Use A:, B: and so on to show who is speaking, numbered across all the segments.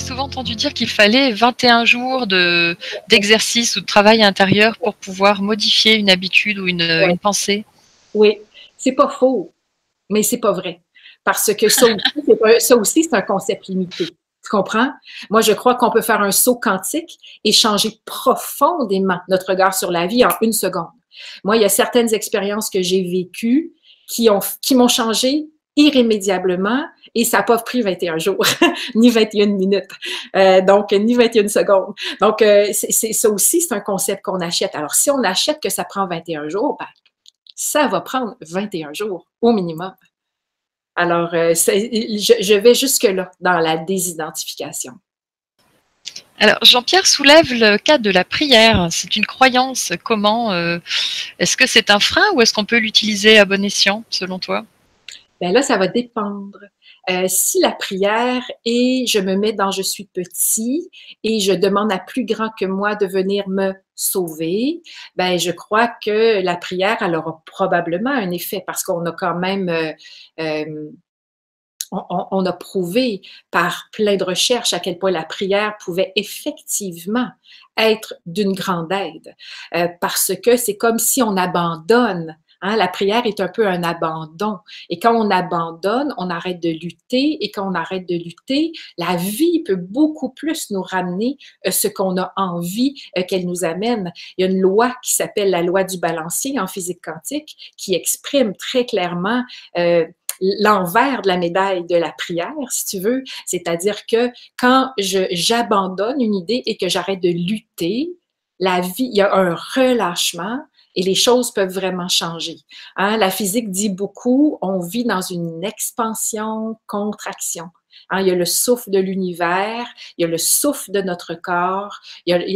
A: souvent entendu dire qu'il fallait 21 jours d'exercice ou de travail intérieur pour pouvoir modifier une habitude ou
B: Ouais.
A: une pensée.
B: Oui, c'est pas faux, mais c'est pas vrai. Parce que ça aussi, c'est un concept limité. Tu comprends? Moi, je crois qu'on peut faire un saut quantique et changer profondément notre regard sur la vie en une seconde. Moi, il y a certaines expériences que j'ai vécues qui m'ont changé irrémédiablement et ça n'a pas pris 21 jours, ni 21 minutes, donc ni 21 secondes. Donc, ça aussi, c'est un concept qu'on achète. Alors, si on achète que ça prend 21 jours, ben, ça va prendre 21 jours au minimum. Alors, je vais jusque-là dans la désidentification.
A: Alors, Jean-Pierre soulève le cas de la prière. C'est une croyance. Comment est-ce que c'est un frein ou est-ce qu'on peut l'utiliser à bon escient, selon toi?
B: Ben là, ça va dépendre. Si la prière est je me mets dans je suis petit et je demande à plus grand que moi de venir me sauver, ben je crois que la prière, elle aura probablement un effet parce qu'on a quand même on a prouvé par plein de recherches à quel point la prière pouvait effectivement être d'une grande aide, parce que c'est comme si on abandonne. Hein, la prière est un peu un abandon. Et quand on abandonne, on arrête de lutter. Et quand on arrête de lutter, la vie peut beaucoup plus nous ramener ce qu'on a envie qu'elle nous amène. Il y a une loi qui s'appelle la loi du balancier en physique quantique qui exprime très clairement l'envers de la médaille de la prière, si tu veux. C'est-à-dire que quand j'abandonne une idée et que j'arrête de lutter, la vie, il y a un relâchement et les choses peuvent vraiment changer. Hein, la physique dit beaucoup, on vit dans une expansion-contraction. Hein, il y a le souffle de l'univers, il y a le souffle de notre corps,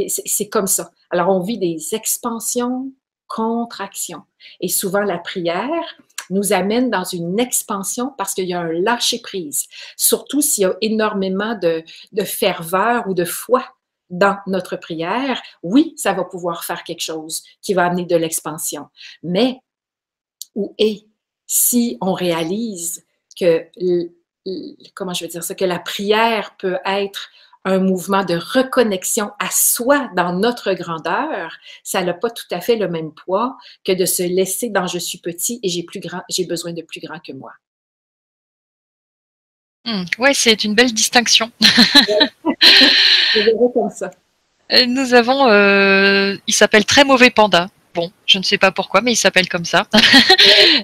B: c'est comme ça. Alors, on vit des expansions, contractions. Et souvent, la prière nous amène dans une expansion parce qu'il y a un lâcher-prise, surtout s'il y a énormément de ferveur ou de foi dans notre prière. Oui, ça va pouvoir faire quelque chose qui va amener de l'expansion. Mais où est si on réalise que, comment je veux dire ça, que la prière peut être un mouvement de reconnexion à soi dans notre grandeur, ça n'a pas tout à fait le même poids que de se laisser dans je suis petit et j'ai besoin de plus grand que moi.
A: Ouais, c'est une belle distinction.
B: Je verrais comme ça.
A: Nous avons, il s'appelle Très Mauvais Panda. Bon, je ne sais pas pourquoi, mais il s'appelle comme ça.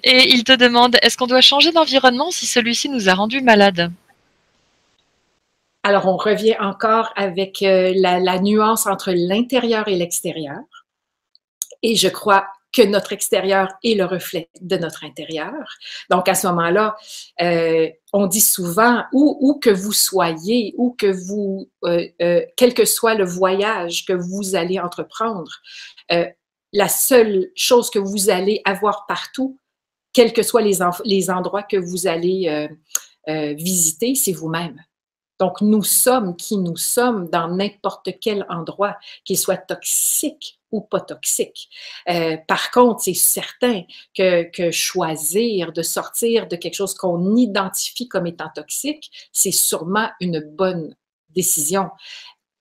A: Et il te demande, est-ce qu'on doit changer d'environnement si celui-ci nous a rendus malades?
B: Alors, on revient encore avec la nuance entre l'intérieur et l'extérieur. Et je crois que notre extérieur est le reflet de notre intérieur. Donc, à ce moment-là, on dit souvent, où que vous soyez, où que vous, quel que soit le voyage que vous allez entreprendre, la seule chose que vous allez avoir partout, quels que soient les endroits que vous allez visiter, c'est vous-même. Donc, nous sommes qui nous sommes dans n'importe quel endroit, qu'il soit toxique ou pas toxique. Par contre, c'est certain que choisir de sortir de quelque chose qu'on identifie comme étant toxique, c'est sûrement une bonne décision.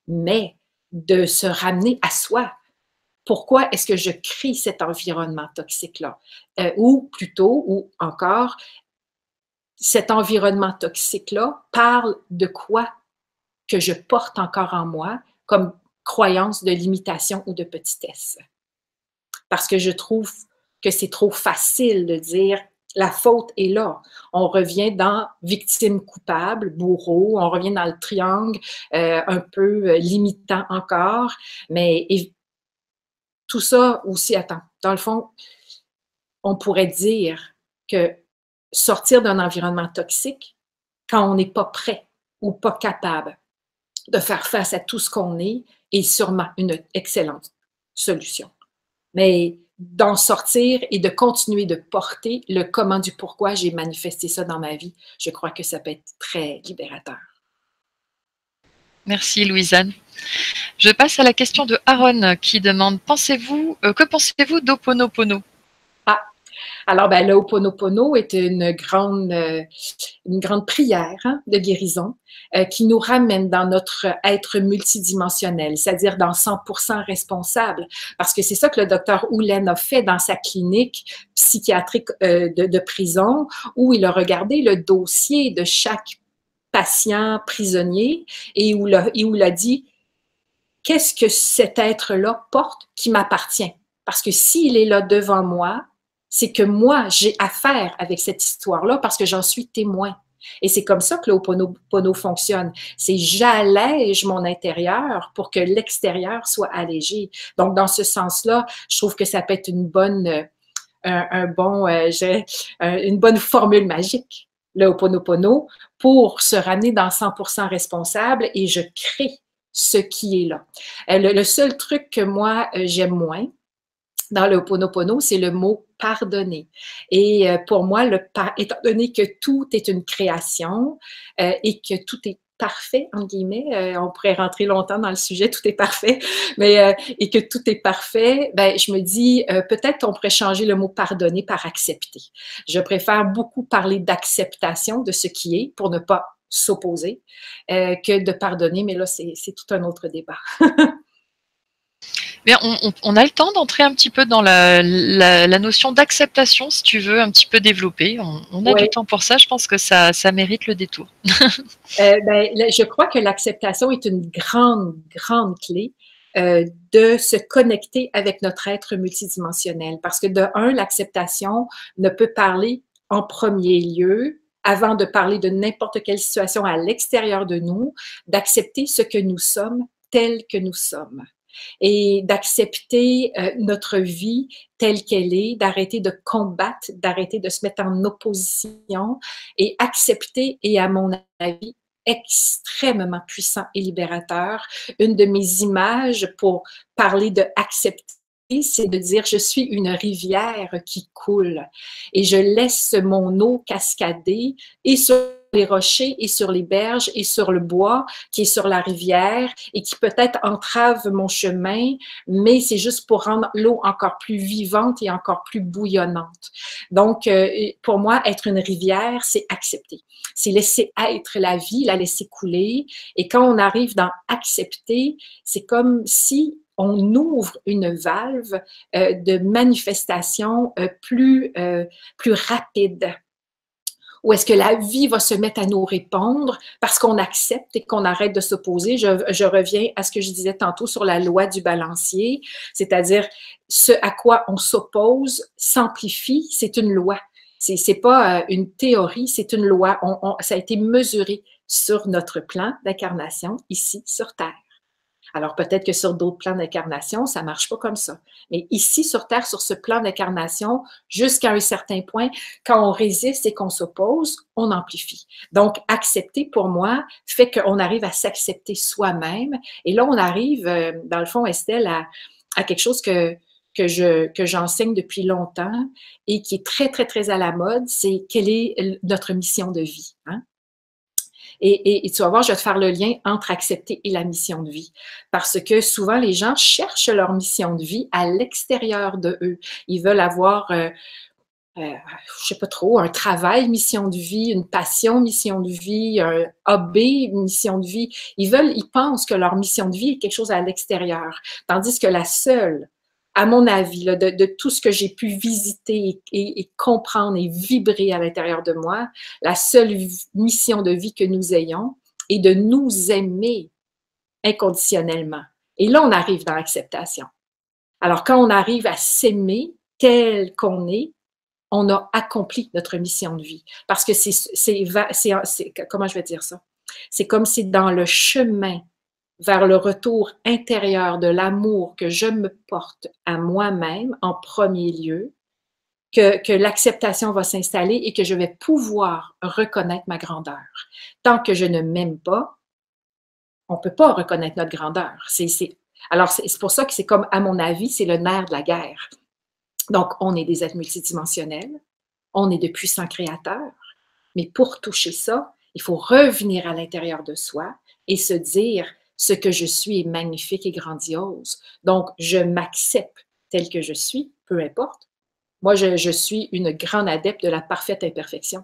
B: Mais de se ramener à soi. Pourquoi est-ce que je crée cet environnement toxique-là? Ou plutôt, ou encore, cet environnement toxique-là parle de quoi que je porte encore en moi comme croyance de limitation ou de petitesse. Parce que je trouve que c'est trop facile de dire la faute est là. On revient dans victime coupable, bourreau, on revient dans le triangle un peu limitant encore, mais tout ça aussi, attends, dans le fond, on pourrait dire que sortir d'un environnement toxique, quand on n'est pas prêt ou pas capable de faire face à tout ce qu'on est sûrement une excellente solution. Mais d'en sortir et de continuer de porter le comment du pourquoi j'ai manifesté ça dans ma vie, je crois que ça peut être très libérateur.
A: Merci Louisanne. Je passe à la question de Aaron qui demande, que pensez-vous d'Ho'oponopono?
B: Ah, Alors, ben, le Ho'oponopono est une grande prière hein, de guérison qui nous ramène dans notre être multidimensionnel, c'est-à-dire dans 100% responsable. Parce que c'est ça que le docteur Houlen a fait dans sa clinique psychiatrique de prison, où il a regardé le dossier de chaque patient prisonnier et où il a dit qu'est-ce que cet être-là porte qui m'appartient? Parce que s'il est là devant moi, c'est que moi, j'ai affaire avec cette histoire-là parce que j'en suis témoin. Et c'est comme ça que le Ho'oponopono fonctionne. C'est j'allège mon intérieur pour que l'extérieur soit allégé. Donc, dans ce sens-là, je trouve que ça peut être une bonne formule magique, le Ho'oponopono, pour se ramener dans 100% responsable et je crée ce qui est là. Le seul truc que moi, j'aime moins dans le Ho'oponopono, c'est le mot pardonner. Et pour moi, étant donné que tout est une création et que tout est parfait, entre guillemets, on pourrait rentrer longtemps dans le sujet, tout est parfait, mais et que tout est parfait, ben, je me dis, peut-être on pourrait changer le mot pardonner par accepter. Je préfère beaucoup parler d'acceptation de ce qui est pour ne pas s'opposer que de pardonner, mais là, c'est tout un autre débat.
A: Mais on a le temps d'entrer un petit peu dans la notion d'acceptation, si tu veux, un petit peu développer. On a du temps pour ça. Je pense que ça mérite le détour.
B: Ben, je crois que l'acceptation est une grande, grande clé de se connecter avec notre être multidimensionnel. Parce que de un, l'acceptation ne peut parler en premier lieu, avant de parler de n'importe quelle situation à l'extérieur de nous, d'accepter ce que nous sommes tel que nous sommes et d'accepter notre vie telle qu'elle est, d'arrêter de combattre, d'arrêter de se mettre en opposition et accepter, et à mon avis, extrêmement puissant et libérateur. Une de mes images pour parler de accepter, c'est de dire je suis une rivière qui coule et je laisse mon eau cascader et sur les rochers et sur les berges et sur le bois qui est sur la rivière et qui peut-être entrave mon chemin, mais c'est juste pour rendre l'eau encore plus vivante et encore plus bouillonnante. Donc, pour moi, être une rivière, c'est accepter. C'est laisser être la vie, la laisser couler. Et quand on arrive dans accepter, c'est comme si on ouvre une valve de manifestation plus rapide. Ou est-ce que la vie va se mettre à nous répondre parce qu'on accepte et qu'on arrête de s'opposer? Je reviens à ce que je disais tantôt sur la loi du balancier, c'est-à-dire ce à quoi on s'oppose s'amplifie, c'est une loi. C'est pas une théorie, c'est une loi. Ça a été mesuré sur notre plan d'incarnation ici sur Terre. Alors peut-être que sur d'autres plans d'incarnation, ça marche pas comme ça. Mais ici, sur Terre, sur ce plan d'incarnation, jusqu'à un certain point, quand on résiste et qu'on s'oppose, on amplifie. Donc, accepter, pour moi, fait qu'on arrive à s'accepter soi-même. Et là, on arrive, dans le fond, Estelle, à quelque chose que j'enseigne depuis longtemps et qui est très, très, très à la mode, c'est quelle est notre mission de vie. Hein? Et tu vas voir, je vais te faire le lien entre accepter et la mission de vie. Parce que souvent, les gens cherchent leur mission de vie à l'extérieur de eux. Ils veulent avoir, je sais pas trop, un travail, mission de vie, une passion, mission de vie, un hobby, mission de vie. Ils pensent que leur mission de vie est quelque chose à l'extérieur. Tandis que la seule, à mon avis, là, de tout ce que j'ai pu visiter et comprendre et vibrer à l'intérieur de moi, la seule mission de vie que nous ayons est de nous aimer inconditionnellement. Et là, on arrive dans l'acceptation. Alors, quand on arrive à s'aimer tel qu'on est, on a accompli notre mission de vie. Parce que comment je vais dire ça? C'est comme si dans le chemin vers le retour intérieur de l'amour que je me porte à moi-même en premier lieu, que l'acceptation va s'installer et que je vais pouvoir reconnaître ma grandeur. Tant que je ne m'aime pas, on ne peut pas reconnaître notre grandeur. Alors, c'est pour ça que c'est comme, à mon avis, c'est le nerf de la guerre. Donc, on est des êtres multidimensionnels, on est de puissants créateurs, mais pour toucher ça, il faut revenir à l'intérieur de soi et se dire ce que je suis est magnifique et grandiose. Donc, je m'accepte tel que je suis, peu importe Moi, je suis une grande adepte de la parfaite imperfection.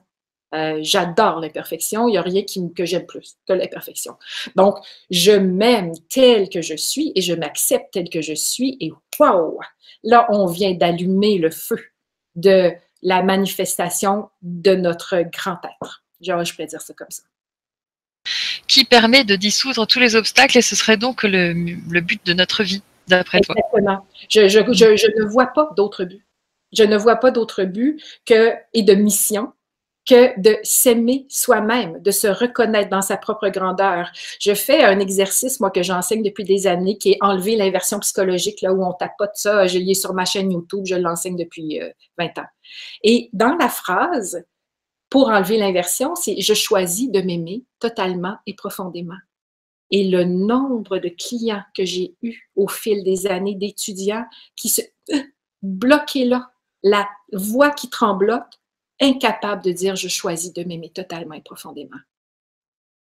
B: J'adore l'imperfection. Il n'y a rien que j'aime plus que l'imperfection. Donc, je m'aime telle que je suis et je m'accepte telle que je suis. Et wow! Là, on vient d'allumer le feu de la manifestation de notre grand être. Genre, je pourrais dire ça comme ça.
A: Qui permet de dissoudre tous les obstacles et ce serait donc le but de notre vie, d'après toi.
B: Exactement. Je ne vois pas d'autre but. Je ne vois pas d'autre but et de mission que de s'aimer soi-même, de se reconnaître dans sa propre grandeur. Je fais un exercice, moi, que j'enseigne depuis des années, qui est enlever l'inversion psychologique, là où on tapote ça. Je l'ai sur ma chaîne YouTube, je l'enseigne depuis 20 ans. Et dans la phrase, pour enlever l'inversion, c'est « je choisis de m'aimer totalement et profondément ». Et le nombre de clients que j'ai eus au fil des années d'étudiants qui se bloquaient là, la voix qui tremblote, incapable de dire « je choisis de m'aimer totalement et profondément ».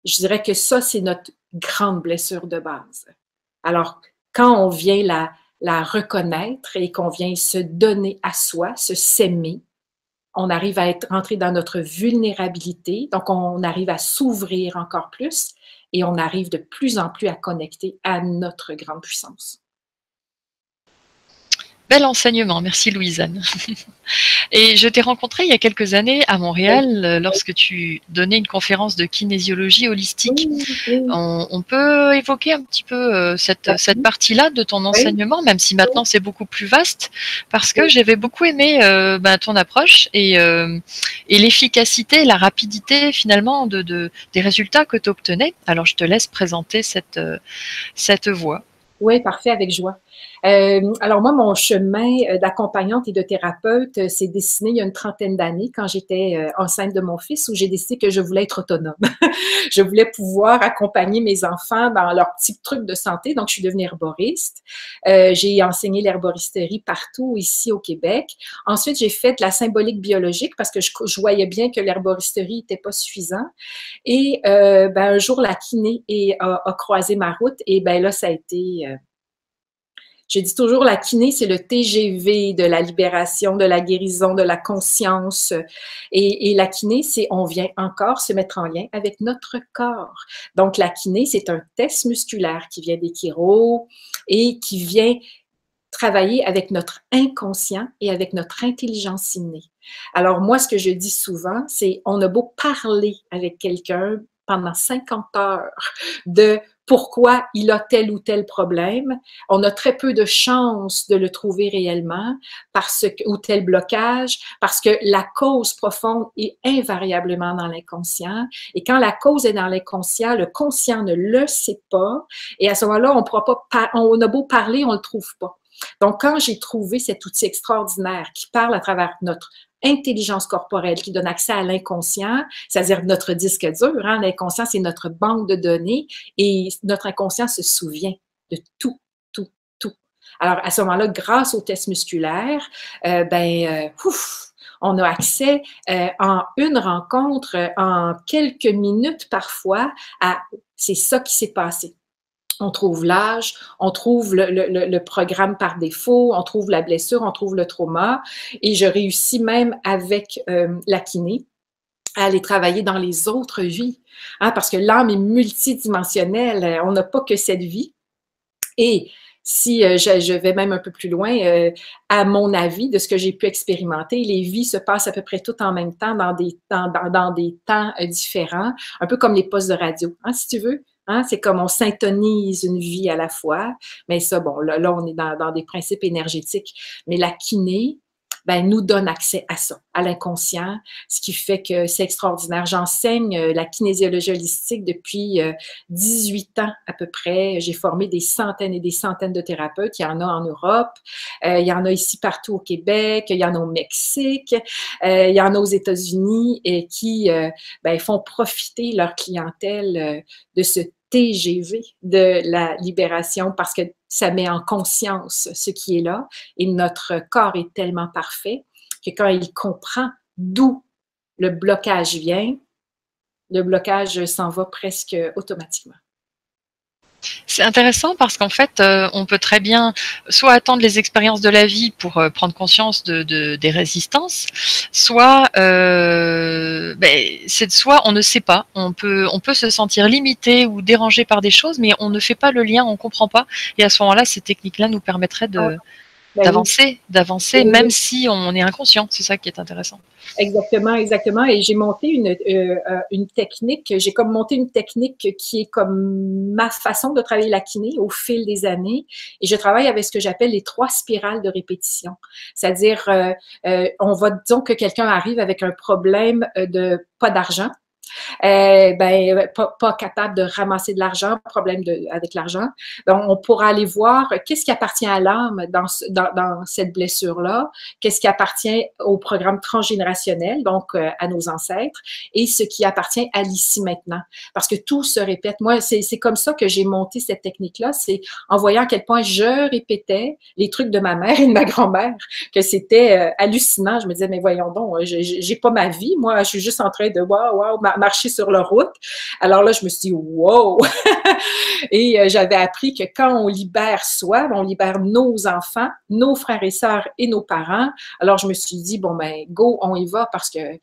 B: Je dirais que ça, c'est notre grande blessure de base. Alors, quand on vient la reconnaître et qu'on vient se donner à soi, se s'aimer, on arrive à rentrer dans notre vulnérabilité, donc on arrive à s'ouvrir encore plus et on arrive de plus en plus à connecter à notre grande puissance.
A: Bel enseignement, merci Louise-Anne. Et je t'ai rencontrée il y a quelques années à Montréal lorsque tu donnais une conférence de kinésiologie holistique. On peut évoquer un petit peu cette partie-là de ton enseignement, même si maintenant c'est beaucoup plus vaste, parce que j'avais beaucoup aimé ton approche et l'efficacité, la rapidité finalement des résultats que tu obtenais. Alors je te laisse présenter cette voie.
B: Oui, parfait, avec joie. Alors moi, mon chemin d'accompagnante et de thérapeute s'est dessiné il y a une trentaine d'années quand j'étais enceinte de mon fils, où j'ai décidé que je voulais être autonome. Je voulais pouvoir accompagner mes enfants dans leurs petits trucs de santé, donc je suis devenue herboriste. J'ai enseigné l'herboristerie partout ici au Québec. Ensuite, j'ai fait de la symbolique biologique parce que je voyais bien que l'herboristerie n'était pas suffisant. Et un jour, la kiné a croisé ma route et là, ça a été... Je dis toujours, la kiné, c'est le TGV de la libération, de la guérison, de la conscience. Et la kiné, c'est on vient encore se mettre en lien avec notre corps. Donc, la kiné, c'est un test musculaire qui vient des chiro et qui vient travailler avec notre inconscient et avec notre intelligence innée. Alors, moi, ce que je dis souvent, c'est on a beau parler avec quelqu'un pendant 50 heures de pourquoi il a tel ou tel problème, on a très peu de chances de le trouver réellement ou tel blocage, parce que la cause profonde est invariablement dans l'inconscient. Et quand la cause est dans l'inconscient, le conscient ne le sait pas. Et à ce moment-là, on a beau parler, on ne le trouve pas. Donc, quand j'ai trouvé cet outil extraordinaire qui parle à travers notre intelligence corporelle, qui donne accès à l'inconscient, c'est-à-dire notre disque dur, hein, l'inconscient, c'est notre banque de données et notre inconscient se souvient de tout, tout, tout. Alors, à ce moment-là, grâce aux tests musculaires, on a accès en une rencontre, en quelques minutes parfois, à c'est ça qui s'est passé. On trouve l'âge, on trouve le programme par défaut, on trouve la blessure, on trouve le trauma. Et je réussis même avec la kiné à aller travailler dans les autres vies. Hein, parce que l'âme est multidimensionnelle, on n'a pas que cette vie. Et si je vais même un peu plus loin, à mon avis, de ce que j'ai pu expérimenter, les vies se passent à peu près toutes en même temps dans des temps différents, un peu comme les postes de radio, hein, si tu veux. Hein, c'est comme on syntonise une vie à la fois, mais ça, bon, là on est dans des principes énergétiques. Mais la kiné, nous donne accès à ça, à l'inconscient, ce qui fait que c'est extraordinaire. J'enseigne la kinésiologie holistique depuis 18 ans à peu près. J'ai formé des centaines et des centaines de thérapeutes. Il y en a en Europe, il y en a ici partout au Québec, il y en a au Mexique, il y en a aux États-Unis et qui font profiter leur clientèle de ce TGV de la libération parce que ça met en conscience ce qui est là et notre corps est tellement parfait que quand il comprend d'où le blocage vient, le blocage s'en va presque automatiquement.
A: C'est intéressant parce qu'en fait, on peut très bien soit attendre les expériences de la vie pour prendre conscience des résistances, soit soit on ne sait pas. On peut se sentir limité ou dérangé par des choses, mais on ne fait pas le lien, on comprend pas. Et à ce moment-là, ces techniques-là nous permettraient
B: Ben oui.
A: d'avancer, même si on est inconscient. C'est ça qui est intéressant.
B: Exactement, exactement. Et j'ai monté une technique, j'ai comme monté une technique qui est comme ma façon de travailler la kiné au fil des années. Et je travaille avec ce que j'appelle les 3 spirales de répétition. C'est-à-dire, disons que quelqu'un arrive avec un problème de pas d'argent. Pas capable de ramasser de l'argent, problème avec l'argent. Donc, on pourra aller voir qu'est-ce qui appartient à l'âme dans cette blessure-là, qu'est-ce qui appartient au programme transgénérationnel, donc à nos ancêtres, et ce qui appartient à l'ici maintenant. Parce que tout se répète. Moi, c'est comme ça que j'ai monté cette technique-là, c'est en voyant à quel point je répétais les trucs de ma mère et de ma grand-mère, que c'était hallucinant. Je me disais, mais voyons donc, j'ai pas ma vie, moi, je suis juste en train de marcher sur la route. Alors là, je me suis dit, wow! Et j'avais appris que quand on libère soi, on libère nos enfants, nos frères et sœurs et nos parents. Alors, je me suis dit, bon, ben, go, on y va parce que,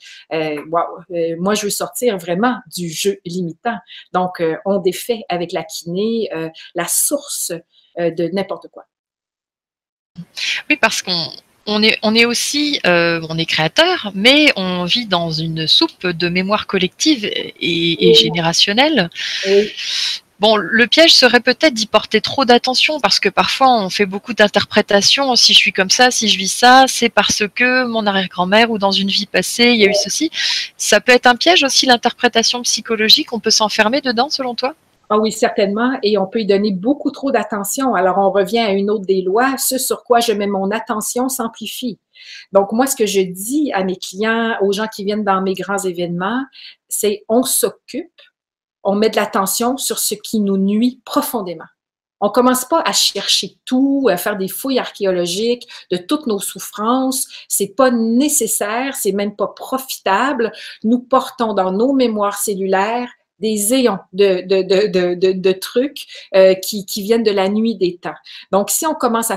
B: moi, je veux sortir vraiment du jeu limitant. Donc, on défait avec la kiné la source de n'importe quoi.
A: Oui, parce on est aussi, on est créateur, mais on vit dans une soupe de mémoire collective et générationnelle.
B: Oui.
A: Bon, le piège serait peut-être d'y porter trop d'attention parce que parfois on fait beaucoup d'interprétations. Si je suis comme ça, si je vis ça, c'est parce que mon arrière-grand-mère ou dans une vie passée, il y a eu ceci. Ça peut être un piège aussi, l'interprétation psychologique. On peut s'enfermer dedans, selon toi?
B: Ah oui, certainement, et on peut y donner beaucoup trop d'attention. Alors, on revient à une autre des lois, ce sur quoi je mets mon attention s'amplifie. Donc, moi, ce que je dis à mes clients, aux gens qui viennent dans mes grands événements, c'est on s'occupe, on met de l'attention sur ce qui nous nuit profondément. On commence pas à chercher tout, à faire des fouilles archéologiques de toutes nos souffrances. C'est pas nécessaire, c'est même pas profitable. Nous portons dans nos mémoires cellulaires des éons de trucs qui viennent de la nuit des temps. Donc, si on commence à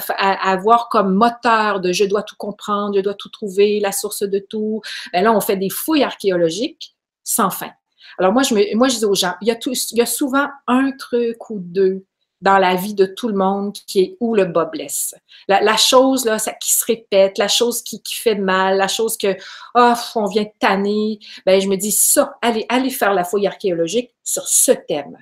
B: avoir comme moteur de je dois tout comprendre, je dois tout trouver, la source de tout, ben là, on fait des fouilles archéologiques sans fin. Alors, moi, je dis aux gens, il y a souvent un truc ou deux dans la vie de tout le monde qui est où le bas blesse. La chose là, qui se répète, la chose qui fait mal, la chose que on vient de tanner, ben je me dis ça, allez faire la fouille archéologique sur ce thème.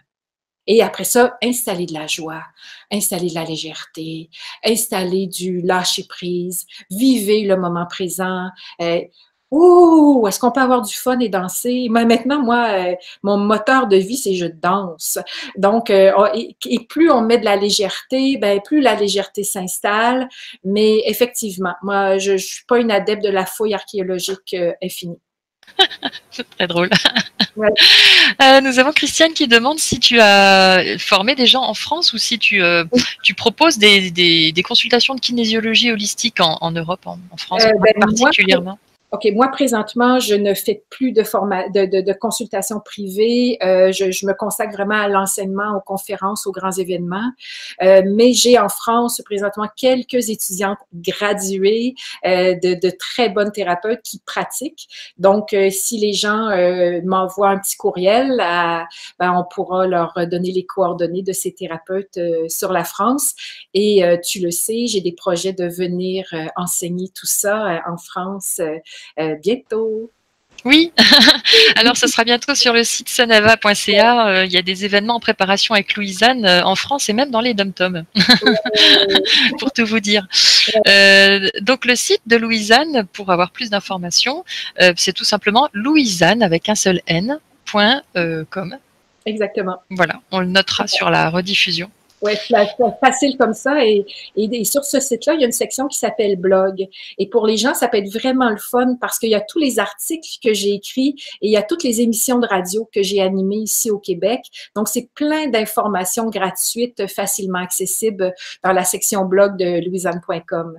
B: Et après ça, installer de la joie, installer de la légèreté, installer du lâcher prise, vivez le moment présent. Ouh, est-ce qu'on peut avoir du fun et danser? Mais maintenant, moi, mon moteur de vie, c'est je danse. Donc, et plus on met de la légèreté, ben plus la légèreté s'installe. Mais effectivement, moi, je suis pas une adepte de la fouille archéologique infinie.
A: C'est très drôle.
B: Ouais.
A: Nous avons Christiane qui demande si tu as formé des gens en France ou si tu proposes des consultations de kinésiologie holistique en Europe, en France particulièrement.
B: OK, moi, présentement, je ne fais plus de consultation privée. Je me consacre vraiment à l'enseignement, aux conférences, aux grands événements. Mais j'ai en France, présentement, quelques étudiantes graduées de très bonnes thérapeutes qui pratiquent. Donc, si les gens m'envoient un petit courriel, on pourra leur donner les coordonnées de ces thérapeutes sur la France. Et tu le sais, j'ai des projets de venir enseigner tout ça en France bientôt.
A: Oui, alors ce sera bientôt sur le site sonava.ca. Il y a des événements en préparation avec Louisanne en France et même dans les dom-toms, pour tout vous dire. Donc le site de Louisanne, pour avoir plus d'informations, c'est tout simplement louisanne avec un seul n.com.
B: Exactement.
A: Voilà, on le notera sur la rediffusion.
B: Oui, c'est facile comme ça. Et sur ce site-là, il y a une section qui s'appelle blog. Et pour les gens, ça peut être vraiment le fun parce qu'il y a tous les articles que j'ai écrits et il y a toutes les émissions de radio que j'ai animées ici au Québec. Donc, c'est plein d'informations gratuites, facilement accessibles dans la section blog de louisanne.com.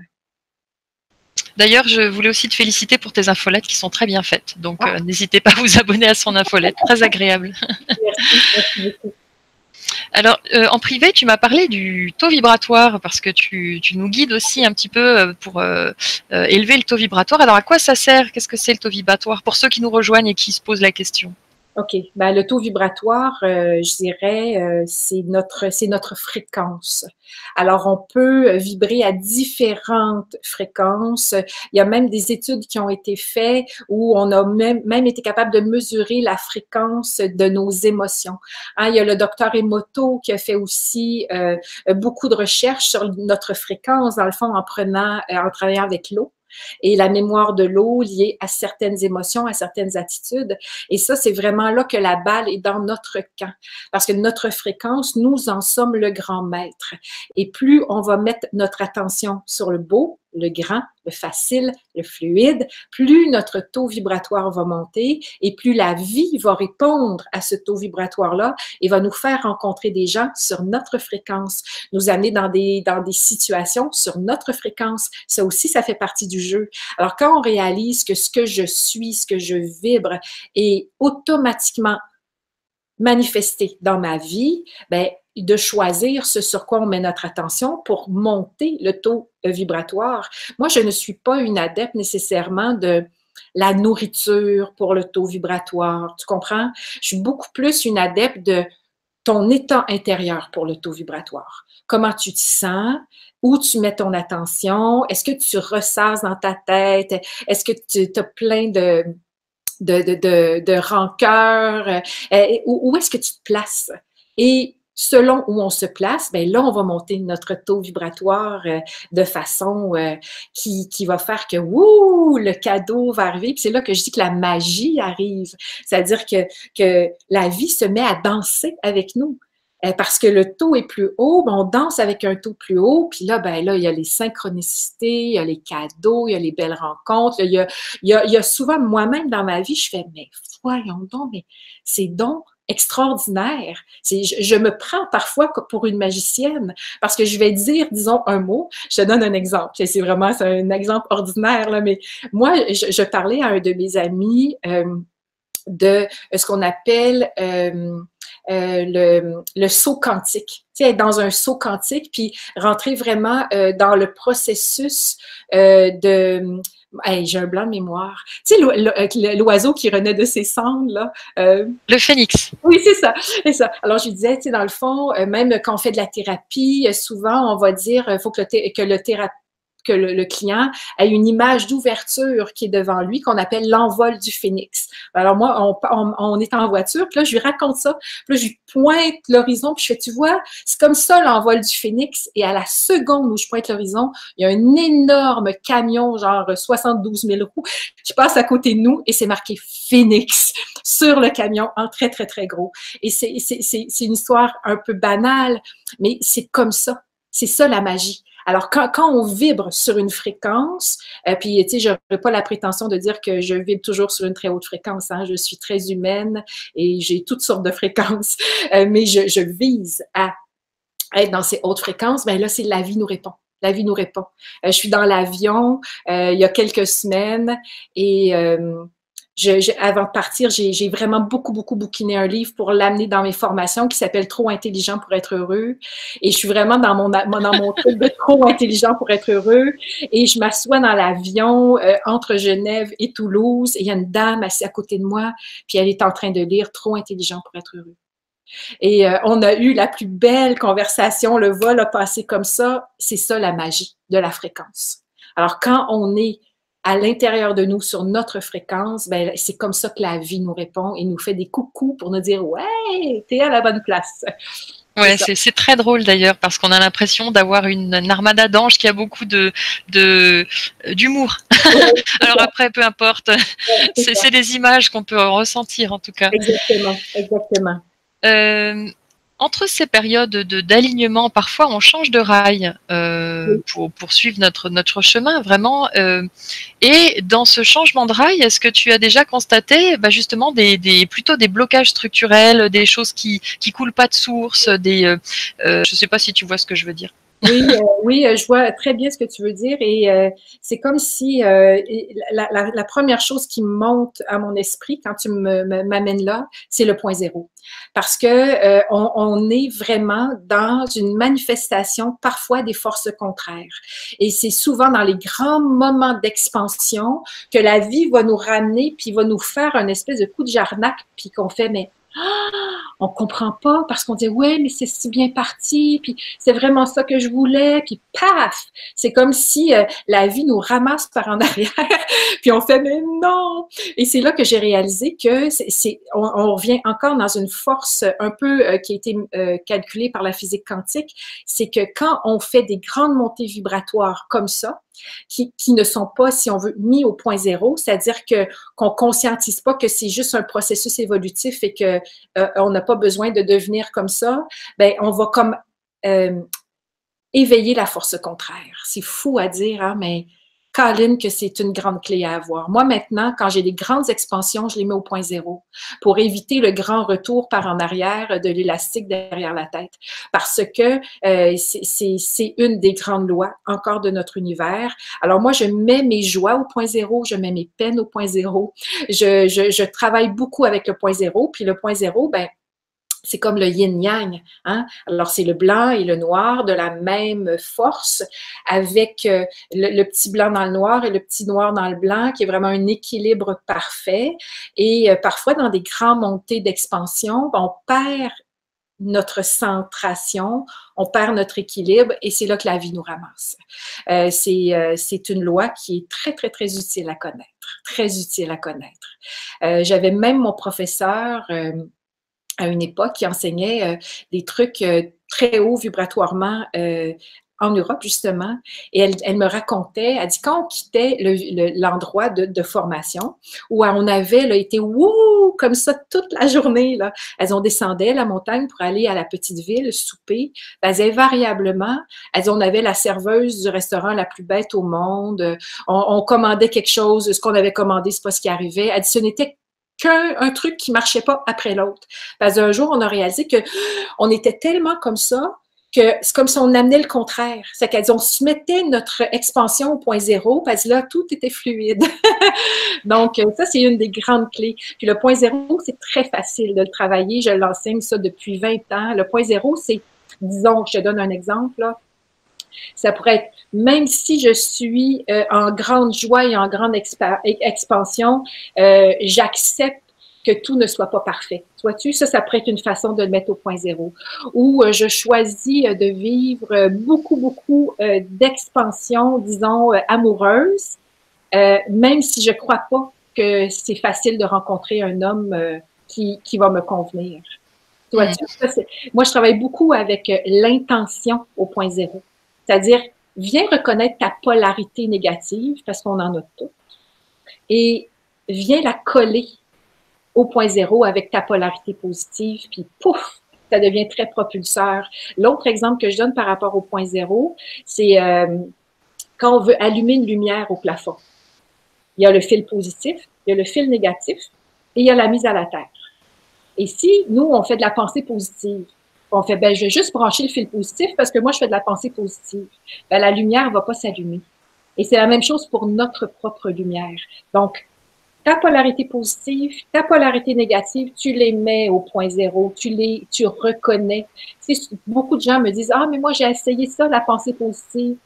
A: D'ailleurs, je voulais aussi te féliciter pour tes infolettes qui sont très bien faites. Donc, n'hésitez pas à vous abonner à son infolette. Très agréable.
B: Merci beaucoup.
A: Alors, en privé, tu m'as parlé du taux vibratoire parce que tu nous guides aussi un petit peu pour élever le taux vibratoire. Alors, à quoi ça sert? Qu'est-ce que c'est le taux vibratoire pour ceux qui nous rejoignent et qui se posent la question?
B: OK. Ben, le taux vibratoire, je dirais, c'est notre fréquence. Alors, on peut vibrer à différentes fréquences. Il y a même des études qui ont été faites où on a même été capable de mesurer la fréquence de nos émotions. Hein, il y a le docteur Emoto qui a fait aussi beaucoup de recherches sur notre fréquence, dans le fond, en travaillant avec l'eau et la mémoire de l'eau liée à certaines émotions, à certaines attitudes. Et ça, c'est vraiment là que la balle est dans notre camp. Parce que notre fréquence, nous en sommes le grand maître. Et plus on va mettre notre attention sur le beau, le grand, le facile, le fluide, plus notre taux vibratoire va monter et plus la vie va répondre à ce taux vibratoire-là et va nous faire rencontrer des gens sur notre fréquence, nous amener dans des situations sur notre fréquence. Ça aussi, ça fait partie du jeu. Alors, quand on réalise que ce que je suis, ce que je vibre est automatiquement manifesté dans ma vie, ben, de choisir ce sur quoi on met notre attention pour monter le taux vibratoire. Moi, je ne suis pas une adepte nécessairement de la nourriture pour le taux vibratoire. Tu comprends? Je suis beaucoup plus une adepte de ton état intérieur pour le taux vibratoire. Comment tu te sens? Où tu mets ton attention? Est-ce que tu ressasses dans ta tête? Est-ce que tu as plein de rancœur, où est-ce que tu te places? Et selon où on se place, ben là, on va monter notre taux vibratoire de façon qui va faire que, wouh, le cadeau va arriver. Puis c'est là que je dis que la magie arrive. C'est-à-dire que la vie se met à danser avec nous. Parce que le taux est plus haut, ben on danse avec un taux plus haut, puis là, ben là, il y a les synchronicités, il y a les cadeaux, il y a les belles rencontres, il y a souvent, moi-même dans ma vie, je fais, mais voyons donc, mais c'est donc extraordinaire. Je me prends parfois pour une magicienne parce que je vais dire, disons, un mot. Je te donne un exemple. C'est un exemple ordinaire, là, mais moi, je parlais à un de mes amis de ce qu'on appelle le saut quantique. Tu sais, être dans un saut quantique, puis rentrer vraiment dans le processus de... Hey, j'ai un blanc de mémoire. Tu sais, l'oiseau qui renaît de ses cendres, là.
A: Le phénix.
B: Oui, c'est ça, c'est ça. Alors, je lui disais, tu sais, dans le fond, même quand on fait de la thérapie, souvent, on va dire, il faut que le client a une image d'ouverture qui est devant lui, qu'on appelle l'envol du phénix. Alors moi, on est en voiture, puis là, je lui raconte ça, puis là, je lui pointe l'horizon, puis je fais, tu vois, c'est comme ça l'envol du phénix, et à la seconde où je pointe l'horizon, il y a un énorme camion, genre 72 000 roues, qui passe à côté de nous, et c'est marqué Phénix sur le camion, en très, très, très gros. Et c'est une histoire un peu banale, mais c'est comme ça. C'est ça la magie. Alors, quand on vibre sur une fréquence, puis, tu sais, je n'aurais pas la prétention de dire que je vibre toujours sur une très haute fréquence. Hein, je suis très humaine et j'ai toutes sortes de fréquences, mais je vise à être dans ces hautes fréquences. Ben là, c'est la vie nous répond. La vie nous répond. Je suis dans l'avion il y a quelques semaines et avant de partir, j'ai vraiment beaucoup bouquiné un livre pour l'amener dans mes formations qui s'appelle Trop intelligent pour être heureux. Et je suis vraiment dans mon truc de trop intelligent pour être heureux. Et je m'assois dans l'avion entre Genève et Toulouse. Et il y a une dame assise à côté de moi, puis elle est en train de lire Trop intelligent pour être heureux. Et on a eu la plus belle conversation. Le vol a passé comme ça. C'est ça la magie de la fréquence. Alors, quand on est à l'intérieur de nous, sur notre fréquence, ben, c'est comme ça que la vie nous répond et nous fait des coucous pour nous dire « Ouais, t'es à la bonne place ».
A: Ouais, c'est très drôle d'ailleurs parce qu'on a l'impression d'avoir une armada d'anges qui a beaucoup d'humour. Alors après, peu importe, c'est des images qu'on peut ressentir en tout cas.
B: Exactement, exactement.
A: Entre ces périodes d'alignement, parfois on change de rail pour suivre notre chemin vraiment. Et dans ce changement de rail, est-ce que tu as déjà constaté justement plutôt des blocages structurels, des choses qui coulent pas de source, je sais pas si tu vois ce que je veux dire.
B: Oui, je vois très bien ce que tu veux dire et c'est comme si la première chose qui monte à mon esprit quand tu m'amènes là, c'est le point zéro. Parce que on est vraiment dans une manifestation parfois des forces contraires. Et c'est souvent dans les grands moments d'expansion que la vie va nous ramener puis va nous faire un espèce de coup de jarnac puis qu'on fait, mais on comprend pas parce qu'on dit ouais mais c'est si bien parti puis c'est vraiment ça que je voulais puis paf c'est comme si la vie nous ramasse par en arrière puis on fait mais non et c'est là que j'ai réalisé que on revient encore dans une force un peu qui a été calculée par la physique quantique, c'est que quand on fait des grandes montées vibratoires comme ça qui ne sont pas, si on veut, mis au point zéro, c'est-à-dire que qu'on conscientise pas que c'est juste un processus évolutif et que on n'a pas besoin de devenir comme ça, ben on va comme éveiller la force contraire. C'est fou à dire, hein, mais Colin, que c'est une grande clé à avoir. Moi, maintenant, quand j'ai des grandes expansions, je les mets au point zéro pour éviter le grand retour par en arrière de l'élastique derrière la tête. Parce que c'est une des grandes lois encore de notre univers. Alors moi, je mets mes joies au point zéro, je mets mes peines au point zéro. Je travaille beaucoup avec le point zéro. Puis le point zéro, ben, c'est comme le yin-yang. Hein? Alors, c'est le blanc et le noir de la même force avec le petit blanc dans le noir et le petit noir dans le blanc qui est vraiment un équilibre parfait. Et parfois, dans des grandes montées d'expansion, on perd notre centration, on perd notre équilibre et c'est là que la vie nous ramasse. C'est une loi qui est très, très, très utile à connaître. Très utile à connaître. J'avais même mon professeur à une époque qui enseignait des trucs très hauts vibratoirement en Europe, justement. Et elle me racontait, elle dit, quand on quittait l'endroit de formation, où on avait là, été wouh, comme ça toute la journée, là, elles ont descendu la montagne pour aller à la petite ville, souper. Elles invariablement, on avait la serveuse du restaurant la plus bête au monde. On commandait quelque chose, ce qu'on avait commandé, c'est pas ce qui arrivait. Elle dit, ce n'était qu'un truc qui marchait pas après l'autre. Parce qu'un jour, on a réalisé que on était tellement comme ça que c'est comme si on amenait le contraire. C'est qu'elles on se mettait notre expansion au point zéro, parce que là, tout était fluide. Donc, ça, c'est une des grandes clés. Puis le point zéro, c'est très facile de le travailler. Je l'enseigne ça depuis 20 ans. Le point zéro, c'est, disons, je te donne un exemple, là. Ça pourrait être, même si je suis en grande joie et en grande expansion, j'accepte que tout ne soit pas parfait. Vois-tu, ça pourrait être une façon de le mettre au point zéro. Ou je choisis de vivre beaucoup, beaucoup d'expansion, disons, amoureuse, même si je crois pas que c'est facile de rencontrer un homme qui va me convenir. Vois-tu, moi, je travaille beaucoup avec l'intention au point zéro. C'est-à-dire, viens reconnaître ta polarité négative, parce qu'on en a toutes, et viens la coller au point zéro avec ta polarité positive, puis pouf, ça devient très propulseur. L'autre exemple que je donne par rapport au point zéro, c'est quand on veut allumer une lumière au plafond. Il y a le fil positif, il y a le fil négatif, et il y a la mise à la terre. Et si, nous, on fait de la pensée positive, on fait, ben, je vais juste brancher le fil positif parce que moi, je fais de la pensée positive. Ben, la lumière ne va pas s'allumer. Et c'est la même chose pour notre propre lumière. Donc, ta polarité positive, ta polarité négative, tu les mets au point zéro, tu reconnais. Tu sais, beaucoup de gens me disent, ah, mais moi, j'ai essayé ça, la pensée positive.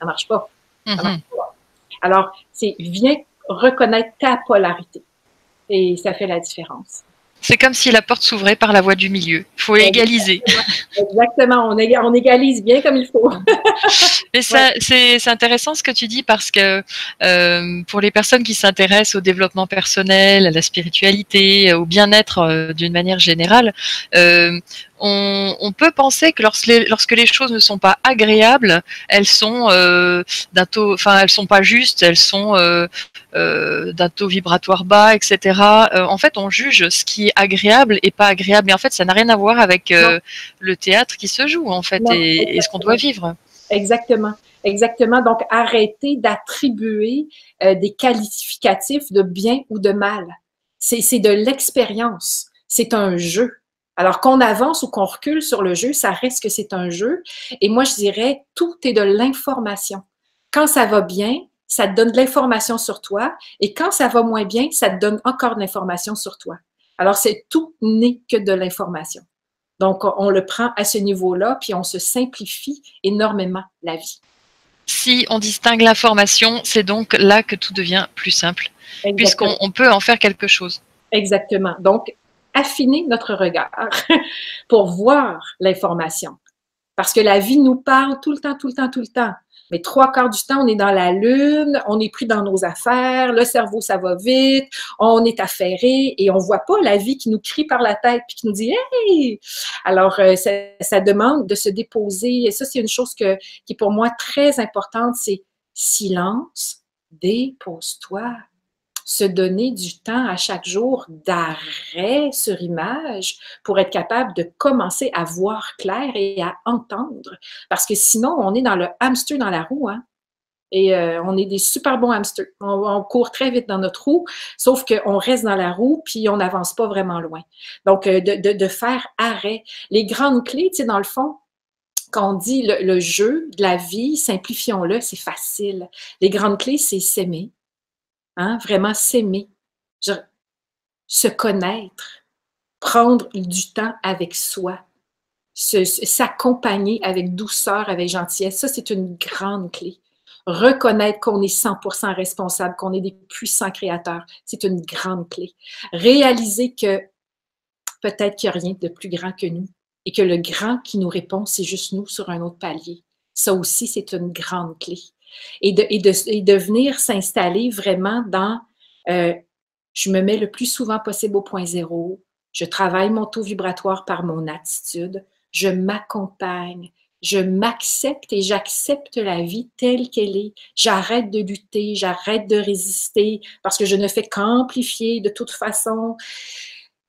B: Ça marche pas. Ça marche pas. Alors, viens reconnaître ta polarité. Et ça fait la différence.
A: C'est comme si la porte s'ouvrait par la voie du milieu. Il faut égaliser.
B: Exactement, on égalise bien comme il faut.
A: Mais ça, c'est intéressant ce que tu dis parce que pour les personnes qui s'intéressent au développement personnel, à la spiritualité, au bien-être d'une manière générale, on peut penser que lorsque les choses ne sont pas agréables, elles sont elles sont pas justes, elles sont d'un taux vibratoire bas, etc. En fait, on juge ce qui est agréable et pas agréable. Et en fait, ça n'a rien à voir avec le théâtre qui se joue, en fait, et ce qu'on doit vivre.
B: Exactement. Exactement. Donc, arrêter d'attribuer des qualificatifs de bien ou de mal. C'est de l'expérience. C'est un jeu. Alors qu'on avance ou qu'on recule sur le jeu, ça reste que c'est un jeu. Et moi, je dirais, tout est de l'information. Quand ça va bien, ça te donne de l'information sur toi. Et quand ça va moins bien, ça te donne encore de l'information sur toi. Alors, c'est tout n'est que de l'information. Donc, on le prend à ce niveau-là, puis on se simplifie énormément la vie.
A: Si on distingue l'information, c'est donc là que tout devient plus simple, puisqu'on peut en faire quelque chose.
B: Exactement. Donc, affiner notre regard pour voir l'information. Parce que la vie nous parle tout le temps, tout le temps, tout le temps. Mais 3/4 du temps, on est dans la lune, on est pris dans nos affaires, le cerveau, ça va vite, on est affairé et on voit pas la vie qui nous crie par la tête puis qui nous dit « Hey! » Alors, ça demande de se déposer. Et ça, c'est une chose qui est pour moi très importante, c'est silence, dépose-toi. Se donner du temps à chaque jour d'arrêt sur image pour être capable de commencer à voir clair et à entendre. Parce que sinon, on est dans le hamster dans la roue, hein? Et on est des super bons hamsters. On court très vite dans notre roue, sauf qu'on reste dans la roue puis on n'avance pas vraiment loin. Donc, de faire arrêt. Les grandes clés, tu sais, dans le fond, quand on dit le jeu de la vie, simplifions-le, c'est facile. Les grandes clés, c'est s'aimer. Hein, vraiment s'aimer, se connaître, prendre du temps avec soi, s'accompagner avec douceur, avec gentillesse. Ça, c'est une grande clé. Reconnaître qu'on est 100% responsable, qu'on est des puissants créateurs, c'est une grande clé. Réaliser que peut-être qu'il n'y a rien de plus grand que nous et que le grand qui nous répond, c'est juste nous sur un autre palier. Ça aussi, c'est une grande clé. Et de venir s'installer vraiment dans je me mets le plus souvent possible au point zéro, je travaille mon taux vibratoire par mon attitude, je m'accompagne, je m'accepte et j'accepte la vie telle qu'elle est. J'arrête de lutter, j'arrête de résister parce que je ne fais qu'amplifier de toute façon.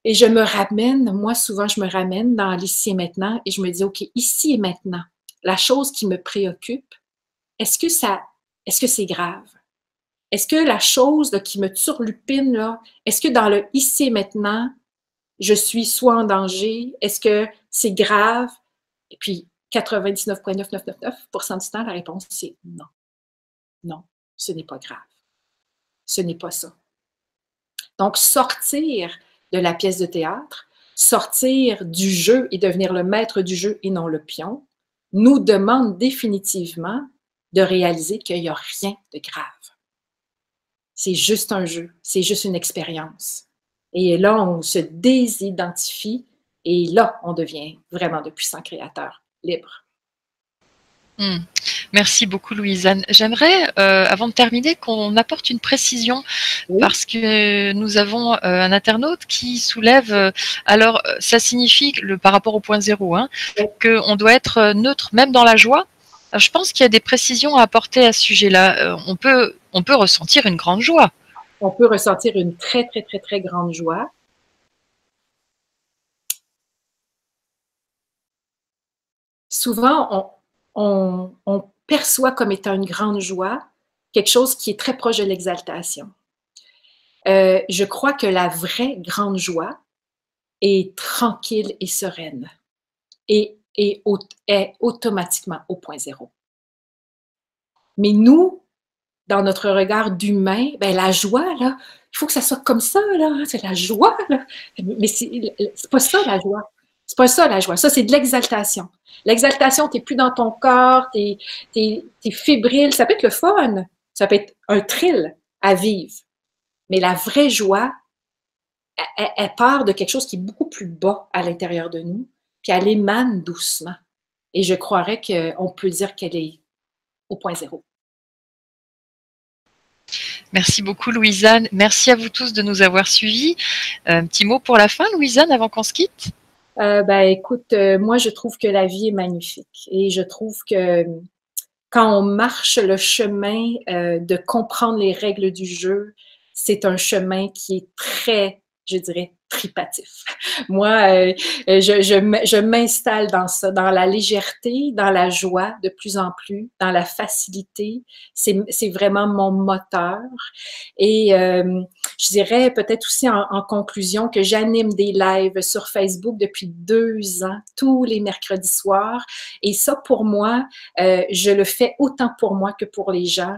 B: Et je me ramène, moi souvent je me ramène dans l'ici et maintenant et je me dis, OK, ici et maintenant, la chose qui me préoccupe, est-ce que c'est grave? Est-ce que la chose là, qui me turlupine, là, est-ce que dans le ici et maintenant, je suis soit en danger? Est-ce que c'est grave? Et puis, 99,9999% du temps, la réponse, c'est non. Non, ce n'est pas grave. Ce n'est pas ça. Donc, sortir de la pièce de théâtre, sortir du jeu et devenir le maître du jeu et non le pion, nous demande définitivement de réaliser qu'il n'y a rien de grave. C'est juste un jeu, c'est juste une expérience. Et là, on se désidentifie et là, on devient vraiment de puissants créateurs libres.
A: Merci beaucoup, Louise-Anne. J'aimerais, avant de terminer, qu'on apporte une précision, parce que nous avons un internaute qui soulève, alors ça signifie, par rapport au point zéro, hein, qu'on doit être neutre même dans la joie. Alors, je pense qu'il y a des précisions à apporter à ce sujet-là. On peut ressentir une grande joie.
B: On peut ressentir une très, très, très, très grande joie. Souvent, on perçoit comme étant une grande joie quelque chose qui est très proche de l'exaltation. Je crois que la vraie grande joie est tranquille et sereine et est automatiquement au point zéro. Mais nous, dans notre regard d'humain, ben la joie, là, il faut que ça soit comme ça, là, c'est la joie, là. Mais c'est pas ça la joie. C'est pas ça la joie. Ça, c'est de l'exaltation. L'exaltation, t'es plus dans ton corps, t'es fébrile. Ça peut être le fun. Ça peut être un thrill à vivre. Mais la vraie joie, elle part de quelque chose qui est beaucoup plus bas à l'intérieur de nous, puis elle émane doucement. Et je croirais qu'on peut dire qu'elle est au point zéro.
A: Merci beaucoup, Louise-Anne. Merci à vous tous de nous avoir suivis. Un petit mot pour la fin, Louise-Anne, avant qu'on se quitte?
B: Écoute, moi, je trouve que la vie est magnifique. Et je trouve que quand on marche le chemin de comprendre les règles du jeu, c'est un chemin qui est très, je dirais, tripatif. Moi, je m'installe dans ça, dans la légèreté, dans la joie de plus en plus, dans la facilité. C'est vraiment mon moteur. Et je dirais peut-être aussi en conclusion que j'anime des lives sur Facebook depuis 2 ans, tous les mercredis soirs. Et ça, pour moi, je le fais autant pour moi que pour les gens.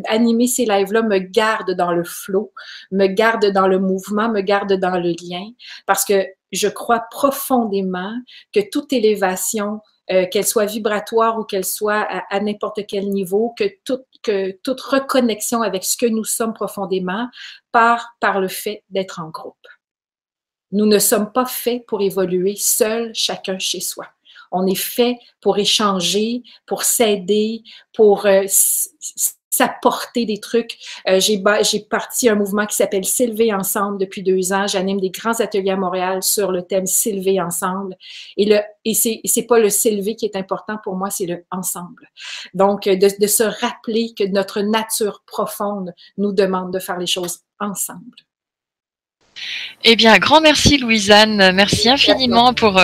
B: Animer ces lives-là me garde dans le flow, me garde dans le mouvement, me garde dans le lien, parce que je crois profondément que toute élévation, qu'elle soit vibratoire ou qu'elle soit à n'importe quel niveau, que toute reconnexion avec ce que nous sommes profondément part par le fait d'être en groupe. Nous ne sommes pas faits pour évoluer seuls, chacun chez soi. On est fait pour échanger, pour s'aider, pour s'apporter des trucs. J'ai parti un mouvement qui s'appelle S'élever ensemble depuis 2 ans. J'anime des grands ateliers à Montréal sur le thème S'élever ensemble. Et c'est pas le s'élever qui est important pour moi, c'est le ensemble. Donc, de se rappeler que notre nature profonde nous demande de faire les choses ensemble.
A: Eh bien, grand merci Louise-Anne, merci infiniment pour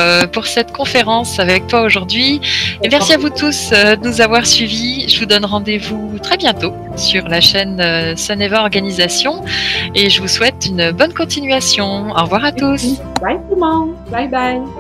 A: cette conférence avec toi aujourd'hui. Et merci à vous tous de nous avoir suivis. Je vous donne rendez-vous très bientôt sur la chaîne Soneva Organisation et je vous souhaite une bonne continuation. Au revoir à tous.
B: Bye tout le monde. Bye bye.